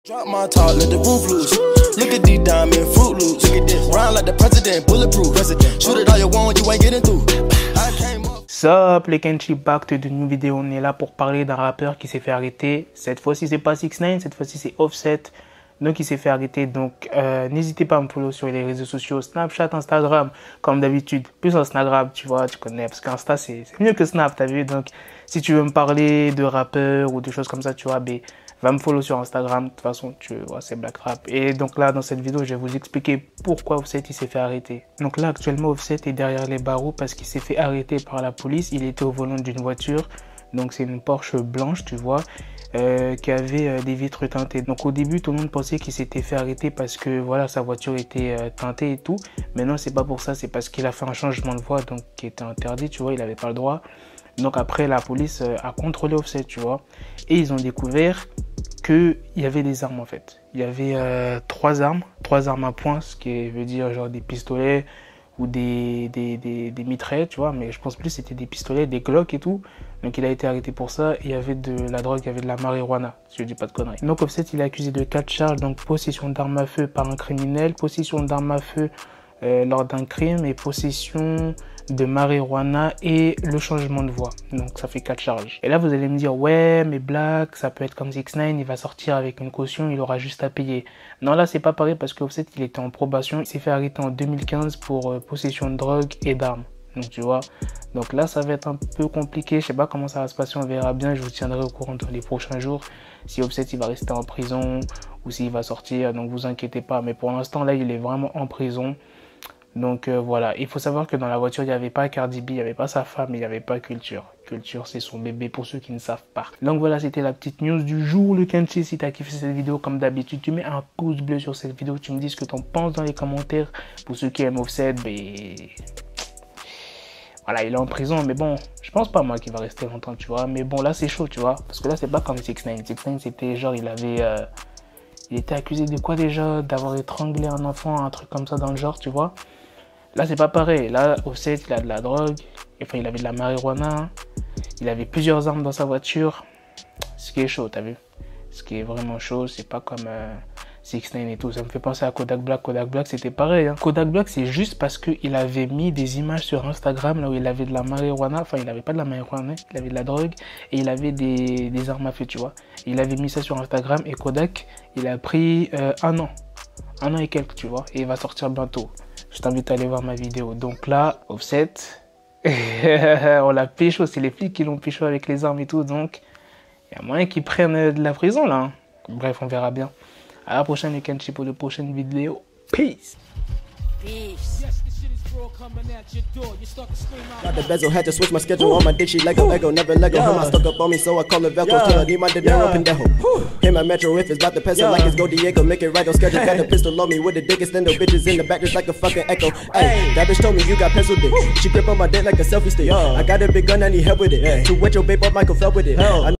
Drop my top, let the roof loose. Look at these diamond fruit loops. Look at this. Round like the president, bulletproof. Shoot it all you want, you ain't getting through. Sup les Kenchi, back to the new vidéo. On est là pour parler d'un rappeur qui s'est fait arrêter. Cette fois-ci c'est pas 6ix9ine, cette fois-ci c'est Offset. Donc il s'est fait arrêter. Donc n'hésitez pas à me follow sur les réseaux sociaux, Snapchat, Instagram, comme d'habitude. Plus Instagram, tu vois, tu connais, parce qu'Insta c'est mieux que Snap, t'as vu. Donc si tu veux me parler de rappeur ou de choses comme ça, tu vois, ben va me follow sur Instagram. De toute façon, tu vois, c'est Black Rap. Et donc là, dans cette vidéo, je vais vous expliquer pourquoi Offset il s'est fait arrêter. Donc là, actuellement, Offset est derrière les barreaux parce qu'il s'est fait arrêter par la police. Il était au volant d'une voiture. Donc c'est une Porsche blanche, tu vois, qui avait des vitres teintées. Donc au début, tout le monde pensait qu'il s'était fait arrêter parce que voilà, sa voiture était teintée et tout. Mais non, c'est pas pour ça, c'est parce qu'il a fait un changement de voie, donc qui était interdit, tu vois, il n'avait pas le droit. Donc après, la police a contrôlé Offset, tu vois, et ils ont découvert qu'il y avait des armes en fait. Il y avait trois armes à poing, ce qui veut dire genre des pistolets ou des mitraillettes, tu vois, mais je pense plus c'était des pistolets, des Glock et tout. Donc il a été arrêté pour ça. Il y avait de la drogue, il y avait de la marijuana, si je dis pas de conneries. Donc Offset, il est accusé de 4 charges, donc possession d'armes à feu par un criminel, possession d'armes à feu lors d'un crime et possession de marijuana et le changement de voie. Donc ça fait 4 charges. Et là vous allez me dire ouais mais Black, ça peut être comme 6ix9ine, il va sortir avec une caution, il aura juste à payer. Non, là c'est pas pareil parce que Offset il était en probation, il s'est fait arrêter en 2015 pour possession de drogue et d'armes. Donc tu vois, donc là ça va être un peu compliqué, je sais pas comment ça va se passer, on verra bien, je vous tiendrai au courant dans les prochains jours si Offset il va rester en prison ou s'il va sortir, donc vous inquiétez pas, mais pour l'instant là il est vraiment en prison. Donc voilà, il faut savoir que dans la voiture, il n'y avait pas Cardi B, il n'y avait pas sa femme, il n'y avait pas Culture. Culture, c'est son bébé pour ceux qui ne savent pas. Donc voilà, c'était la petite news du jour, le Kenchi. Si tu as kiffé cette vidéo, comme d'habitude, tu mets un pouce bleu sur cette vidéo, tu me dis ce que tu en penses dans les commentaires. Pour ceux qui aiment Offset, ben voilà, il est en prison, mais bon, je pense pas moi qu'il va rester longtemps, tu vois. Mais bon, là c'est chaud, tu vois, parce que là c'est pas comme 6ix9ine. 6ix9ine, c'était genre, il était accusé de quoi déjà? D'avoir étranglé un enfant, un truc comme ça dans le genre, tu vois. Là, c'est pas pareil. Là, Offset, il a de la drogue. Enfin, il avait de la marijuana. Il avait plusieurs armes dans sa voiture. Ce qui est chaud, t'as vu? Ce qui est vraiment chaud, c'est pas comme 6ix9ine et tout. Ça me fait penser à Kodak Black. Kodak Black, c'était pareil. Hein. Kodak Black, c'est juste parce qu'il avait mis des images sur Instagram là où il avait de la marijuana. Enfin, il avait pas de la marijuana, il avait de la drogue. Et il avait des armes à feu, tu vois. Et il avait mis ça sur Instagram. Et Kodak, il a pris un an. Un an et quelques, tu vois. Et il va sortir bientôt. Je t'invite à aller voir ma vidéo. Donc là, Offset, on l'a pécho. C'est les flics qui l'ont pécho avec les armes et tout. Donc, il y a moyen qu'ils prennent de la prison là. Hein. Bref, on verra bien. À la prochaine, les Kenchi, pour de prochaines vidéos. Peace. Peace. Got the bezel, had to switch my schedule on my dick, she Lego, Ego, never Lego. Him, I stuck up on me, so I call her Velcro. Till I need my dinero, pendejo. Him, my metro, if it's about the peso, like it's go Diego, make it right on schedule. Got the pistol on me with the dick, extendo bitches in the back, just like a fucking echo. Hey, that bitch told me you got pencil dick. She grip on my dick like a selfie stick. I got a big gun, I need help with it. To wet your babe up, Michael fell with it.